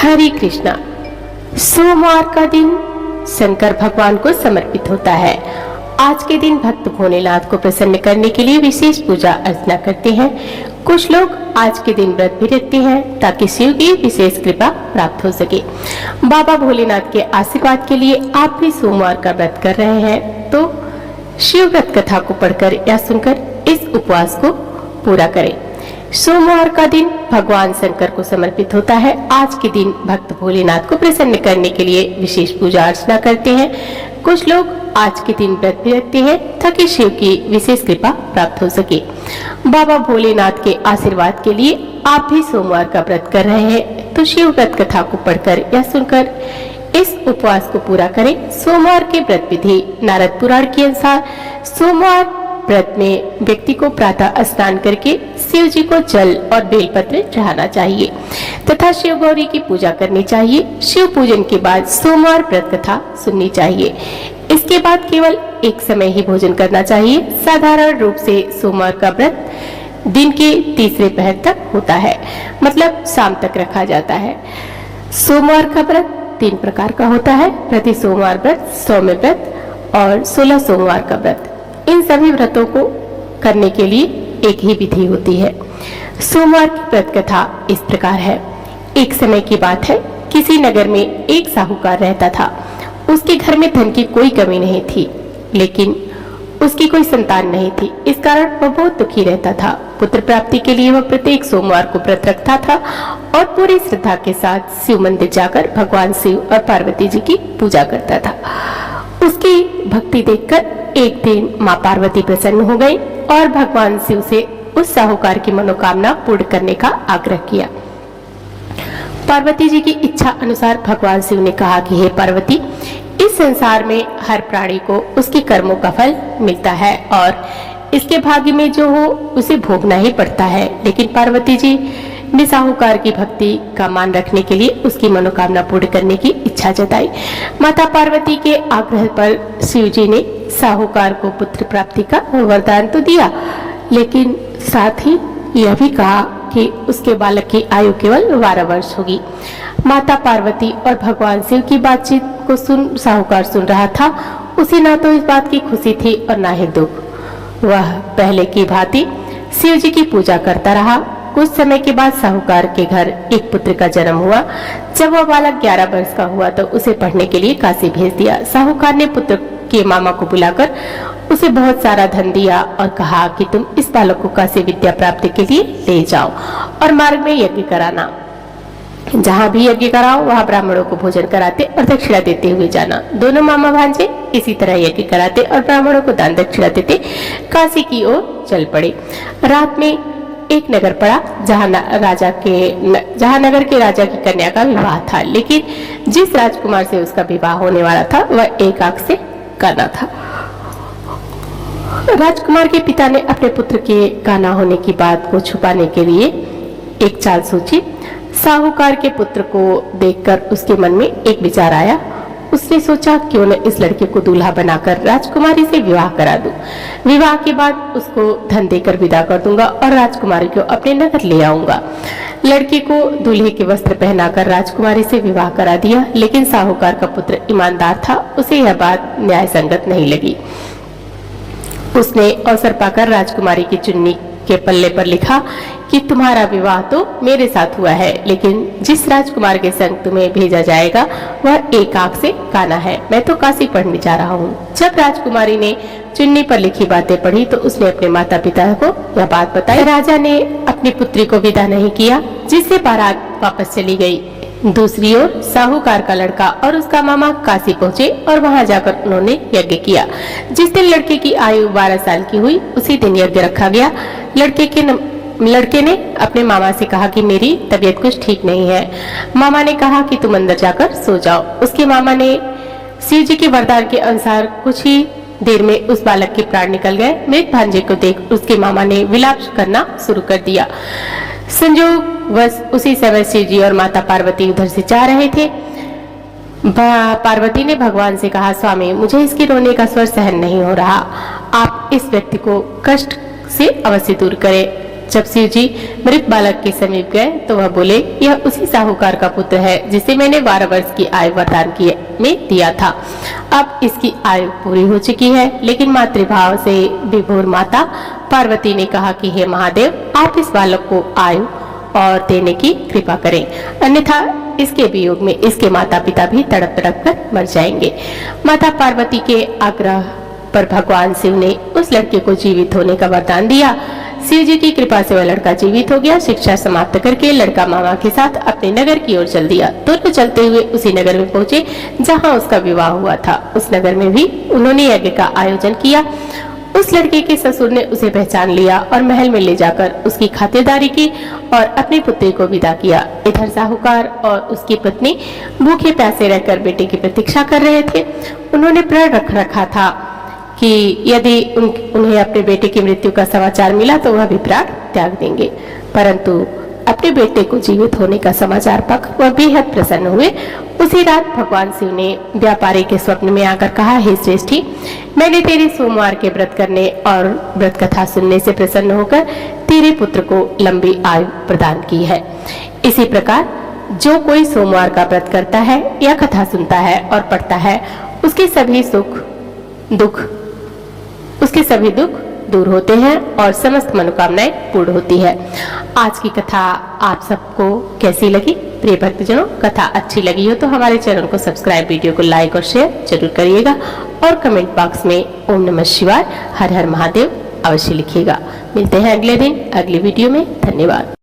हरे कृष्णा। सोमवार का दिन शंकर भगवान को समर्पित होता है। आज के दिन भक्त भोलेनाथ को प्रसन्न करने के लिए विशेष पूजा अर्चना करते हैं। कुछ लोग आज के दिन व्रत भी रखते हैं ताकि शिव की विशेष कृपा प्राप्त हो सके। बाबा भोलेनाथ के आशीर्वाद के लिए आप भी सोमवार का व्रत कर रहे हैं तो शिव व्रत कथा को पढ़कर या सुनकर इस उपवास को पूरा करें। सोमवार का दिन भगवान शंकर को समर्पित होता है। आज के दिन भक्त भोलेनाथ को प्रसन्न करने के लिए विशेष पूजा अर्चना करते हैं। कुछ लोग आज के दिन व्रत भी रखते हैं ताकि शिव की विशेष कृपा प्राप्त हो सके। बाबा भोलेनाथ के आशीर्वाद के लिए आप भी सोमवार का व्रत कर रहे हैं तो शिव व्रत कथा को पढ़कर या सुनकर इस उपवास को पूरा करें। सोमवार के व्रत विधि नारद पुराण के अनुसार सोमवार व्रत में व्यक्ति को प्रातः स्नान करके शिव जी को जल और बेलपत्र चढ़ाना चाहिए तथा शिव गौरी की पूजा करनी चाहिए। शिव पूजन के बाद सोमवार व्रत कथा सुननी चाहिए। इसके बाद केवल एक समय ही भोजन करना चाहिए। साधारण रूप से सोमवार का व्रत दिन के तीसरे पहर तक होता है, मतलब शाम तक रखा जाता है। सोमवार का व्रत 3 प्रकार का होता है: प्रति सोमवार व्रत, सौम्य व्रत और 16 सोमवार का व्रत। इन सभी व्रतों को करने के लिए एक ही विधि होती है। सोमवार की व्रत कथा इस प्रकार है। एक समय की बात है, किसी नगर में एक साहूकार रहता था। उसके घर में धन की कोई कमी नहीं थी, लेकिन उसकी कोई संतान नहीं थी। इस कारण वह बहुत दुखी रहता था। पुत्र प्राप्ति के लिए वह प्रत्येक सोमवार को व्रत रखता था और पूरी श्रद्धा के साथ शिव मंदिर जाकर भगवान शिव और पार्वती जी की पूजा करता था। उसकी भक्ति देखकर एक दिन माँ पार्वती प्रसन्न हो गई और भगवान शिव से उस साहूकार की मनोकामना पूर्ण करने का आग्रह किया। पार्वती जी की इच्छा अनुसार भगवान शिव ने कहा कि हे पार्वती, इस संसार में हर प्राणी को उसके कर्मों का फल मिलता है और इसके भाग्य में जो हो उसे भोगना ही पड़ता है। लेकिन पार्वती जी ने साहूकार की भक्ति का मान रखने के लिए उसकी मनोकामना पूर्ण करने की इच्छा जताई। माता पार्वती के आग्रह पर शिव जी ने साहूकार को पुत्र प्राप्ति का वरदान तो दिया, लेकिन साथ ही यह भी कहा कि उसके बालक की आयु केवल 12 वर्ष होगी। माता पार्वती और भगवान शिव की बातचीत को साहूकार सुन रहा था। उसे ना तो इस बात की खुशी थी और ना ही दुख। वह पहले की भांति शिव जी की पूजा करता रहा। कुछ समय के बाद साहूकार के घर एक पुत्र का जन्म हुआ। जब वह बालक 11 वर्ष का हुआ तो उसे पढ़ने के लिए काशी भेज दिया। साहूकार ने पुत्र के मामा को बुलाकर उसे बहुत सारा धन दिया और कहा कि तुम इस बालक को काशी विद्या प्राप्ति के लिए ले जाओ और मार्ग में यज्ञ कराना। जहाँ भी यज्ञ कराओ वहाँ ब्राह्मणों को भोजन कराते और दक्षिणा देते हुए जाना। दोनों मामा भांजे इसी तरह यज्ञ कराते और ब्राह्मणों को दान दक्षिणा देते काशी की ओर चल पड़े। रात में एक नगर पड़ा जहाँ नगर के राजा की कन्या का विवाह था, लेकिन जिस राजकुमार से उसका विवाह होने वाला था वह एक आंख से काना था। राजकुमार के पिता ने अपने पुत्र के काना होने की बात को छुपाने के लिए एक चाल सोची। साहूकार के पुत्र को देखकर उसके मन में एक विचार आया। उसने सोचा क्यों न इस लड़के को दूल्हा बनाकर राजकुमारी से विवाह करा दूं। विवाह के बाद उसको धन देकर विदा कर दूंगा और राजकुमारी को अपने नगर ले आऊंगा। लड़के को दूल्हे के वस्त्र पहनाकर राजकुमारी से विवाह करा दिया, लेकिन साहूकार का पुत्र ईमानदार था। उसे यह बात न्याय संगत नहीं लगी। उसने अवसर पाकर राजकुमारी की चुन्नी के पल्ले पर लिखा कि तुम्हारा विवाह तो मेरे साथ हुआ है, लेकिन जिस राजकुमार के संग तुम्हें भेजा जाएगा वह एक आंख से काना है। मैं तो काशी पढ़ने जा रहा हूँ। जब राजकुमारी ने चुन्नी पर लिखी बातें पढ़ी तो उसने अपने माता पिता को यह बात बताई। राजा ने अपनी पुत्री को विदा नहीं किया, जिससे बारात वापस चली गई। दूसरी ओर साहूकार का लड़का और उसका मामा काशी पहुंचे और वहां जाकर उन्होंने यज्ञ किया। जिस दिन लड़के की आयु 12 साल की हुई उसी दिन यज्ञ रखा गया। लड़के ने अपने मामा से कहा कि मेरी तबीयत कुछ ठीक नहीं है। मामा ने कहा कि तुम अंदर जाकर सो जाओ। उसके मामा ने शिव जी के वरदान के अनुसार कुछ ही देर में उस बालक के प्राण निकल गए। मृत भांजे को देख उसके मामा ने विलाप करना शुरू कर दिया। संजोग बस उसी समय शिव जी और माता पार्वती उधर से जा रहे थे। पार्वती ने भगवान से कहा, स्वामी मुझे इसके रोने का स्वर सहन नहीं हो रहा, आप इस व्यक्ति को कष्ट से अवश्य दूर करें। जब शिव जी मृत बालक के समीप गए तो वह बोले, यह उसी साहूकार का पुत्र है जिसे मैंने 12 वर्ष की आयु वरदान में दिया था। अब इसकी आयु पूरी हो चुकी है। लेकिन मातृभाव से विभोर माता पार्वती ने कहा कि हे महादेव, आप इस बालक को आयु और देने की कृपा करें, अन्यथा इसके वियोग में इसके माता पिता भी तड़प तड़प कर मर जाएंगे। माता पार्वती के आग्रह पर भगवान शिव ने उस लड़के को जीवित होने का वरदान दिया। शिव जी की कृपा से वह लड़का जीवित हो गया। शिक्षा समाप्त करके लड़का मामा के साथ अपने नगर की ओर चल दिया। दोनों चलते हुए उसी नगर में पहुंचे जहां उसका विवाह हुआ था। उस नगर में भी उन्होंने यज्ञ का आयोजन किया। उस लड़के के ससुर ने उसे पहचान लिया और महल में ले जाकर उसकी खातिरदारी की और अपनी पुत्री को विदा किया। इधर साहूकार और उसकी पत्नी भूखे प्यासे रहकर बेटे की प्रतीक्षा कर रहे थे। उन्होंने प्रण रख रखा था कि यदि उन्हें अपने बेटे की मृत्यु का समाचार मिला तो वह भी प्राण त्याग देंगे, परंतु अपने बेटे को जीवित होने का समाचार पाकर वह बेहद प्रसन्न हुए। उसी रात भगवान शिव ने व्यापारी के स्वप्न में आकर कहा, हे श्रेष्ठी, मैंने तेरे सोमवार के व्रत करने और व्रत कथा सुनने से प्रसन्न होकर तेरे पुत्र को लंबी आयु प्रदान की है। इसी प्रकार जो कोई सोमवार का व्रत करता है या कथा सुनता है और पढ़ता है, उसके सभी दुख दूर होते हैं और समस्त मनोकामनाएं पूर्ण होती है। आज की कथा आप सबको कैसी लगी? प्रिय भक्तजनों, कथा अच्छी लगी हो तो हमारे चैनल को सब्सक्राइब, वीडियो को लाइक और शेयर जरूर करिएगा और कमेंट बॉक्स में ओम नमः शिवाय, हर हर महादेव अवश्य लिखिएगा। मिलते हैं अगले दिन अगली वीडियो में। धन्यवाद।